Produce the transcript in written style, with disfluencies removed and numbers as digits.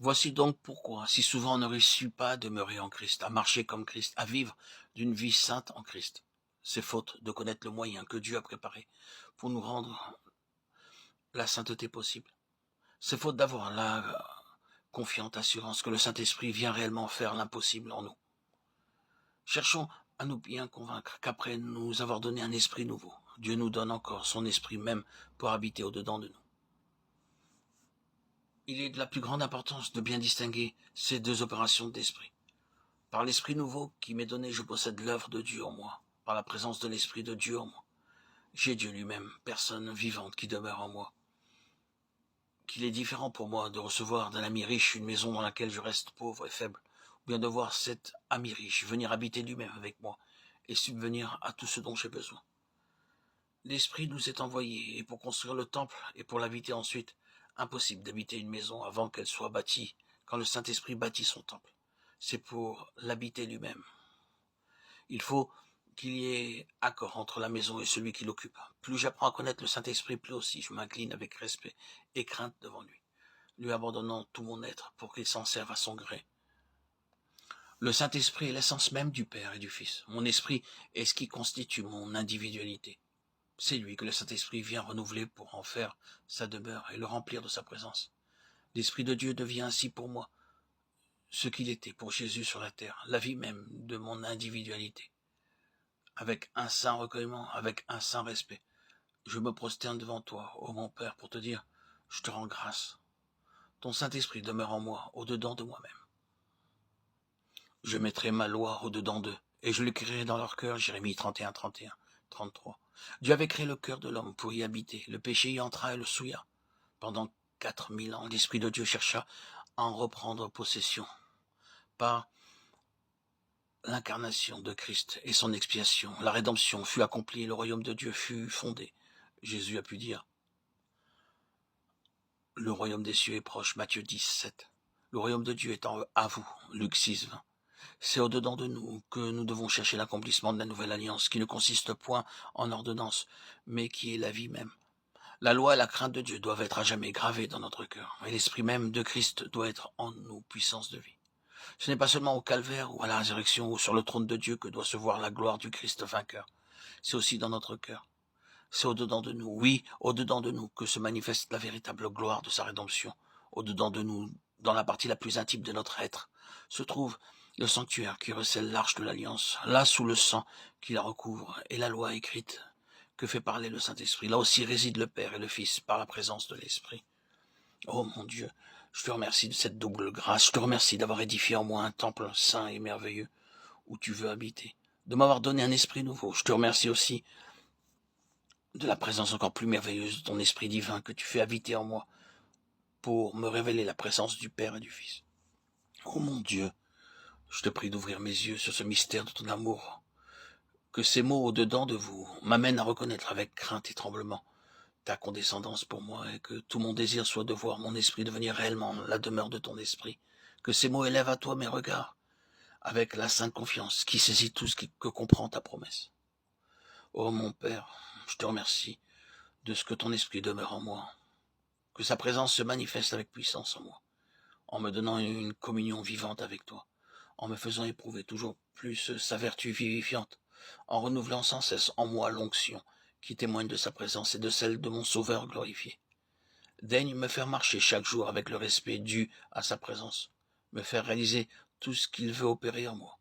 Voici donc pourquoi, si souvent on ne réussit pas à demeurer en Christ, à marcher comme Christ, à vivre d'une vie sainte en Christ, c'est faute de connaître le moyen que Dieu a préparé pour nous rendre la sainteté possible. C'est faute d'avoir la confiante assurance que le Saint-Esprit vient réellement faire l'impossible en nous. Cherchons à nous bien convaincre qu'après nous avoir donné un esprit nouveau, Dieu nous donne encore son esprit même pour habiter au-dedans de nous. Il est de la plus grande importance de bien distinguer ces deux opérations d'esprit. Par l'esprit nouveau qui m'est donné, je possède l'œuvre de Dieu en moi, par la présence de l'esprit de Dieu en moi. J'ai Dieu lui-même, personne vivante qui demeure en moi. Qu'il est différent pour moi de recevoir d'un ami riche une maison dans laquelle je reste pauvre et faible, ou bien de voir cet ami riche venir habiter lui-même avec moi et subvenir à tout ce dont j'ai besoin. L'Esprit nous est envoyé, et pour construire le temple et pour l'habiter ensuite, impossible d'habiter une maison avant qu'elle soit bâtie, quand le Saint-Esprit bâtit son temple. C'est pour l'habiter lui-même. Il faut qu'il y ait accord entre la maison et celui qui l'occupe. Plus j'apprends à connaître le Saint-Esprit, plus aussi je m'incline avec respect et crainte devant lui abandonnant tout mon être pour qu'il s'en serve à son gré. Le Saint-Esprit est l'essence même du Père et du Fils. Mon esprit est ce qui constitue mon individualité. C'est lui que le Saint-Esprit vient renouveler pour en faire sa demeure et le remplir de sa présence. L'Esprit de Dieu devient ainsi pour moi ce qu'il était pour Jésus sur la terre, la vie même de mon individualité. Avec un saint recueillement, avec un saint respect, je me prosterne devant toi, ô mon Père, pour te dire, je te rends grâce. Ton Saint-Esprit demeure en moi, au-dedans de moi-même. Je mettrai ma loi au-dedans d'eux, et je l'écrirai dans leur cœur, Jérémie 31, 31, 33. Dieu avait créé le cœur de l'homme pour y habiter. Le péché y entra et le souilla. Pendant 4000 ans, l'Esprit de Dieu chercha à en reprendre possession. Par l'incarnation de Christ et son expiation, la rédemption fut accomplie et le royaume de Dieu fut fondé. Jésus a pu dire, le royaume des cieux est proche, Matthieu 10, 7. Le royaume de Dieu est à vous, Luc 6, 20. C'est au-dedans de nous que nous devons chercher l'accomplissement de la nouvelle alliance, qui ne consiste point en ordonnance, mais qui est la vie même. La loi et la crainte de Dieu doivent être à jamais gravées dans notre cœur, et l'esprit même de Christ doit être en nous, puissance de vie. Ce n'est pas seulement au calvaire ou à la résurrection ou sur le trône de Dieu que doit se voir la gloire du Christ vainqueur. C'est aussi dans notre cœur. C'est au-dedans de nous, oui, au-dedans de nous que se manifeste la véritable gloire de sa rédemption. Au-dedans de nous, dans la partie la plus intime de notre être, se trouve le sanctuaire qui recèle l'arche de l'alliance, là sous le sang qui la recouvre, et la loi écrite que fait parler le Saint-Esprit. Là aussi réside le Père et le Fils par la présence de l'Esprit. Oh mon Dieu, je te remercie de cette double grâce, je te remercie d'avoir édifié en moi un temple saint et merveilleux où tu veux habiter, de m'avoir donné un esprit nouveau. Je te remercie aussi de la présence encore plus merveilleuse de ton esprit divin que tu fais habiter en moi pour me révéler la présence du Père et du Fils. Oh mon Dieu, je te prie d'ouvrir mes yeux sur ce mystère de ton amour, que ces mots au-dedans de vous m'amènent à reconnaître avec crainte et tremblement ta condescendance pour moi et que tout mon désir soit de voir mon esprit devenir réellement la demeure de ton esprit, que ces mots élèvent à toi mes regards avec la sainte confiance qui saisit tout ce que comprend ta promesse. Oh mon Père, je te remercie de ce que ton esprit demeure en moi, que sa présence se manifeste avec puissance en moi, en me donnant une communion vivante avec toi, en me faisant éprouver toujours plus sa vertu vivifiante, en renouvelant sans cesse en moi l'onction qui témoigne de sa présence et de celle de mon Sauveur glorifié. Daigne me faire marcher chaque jour avec le respect dû à sa présence, me faire réaliser tout ce qu'il veut opérer en moi,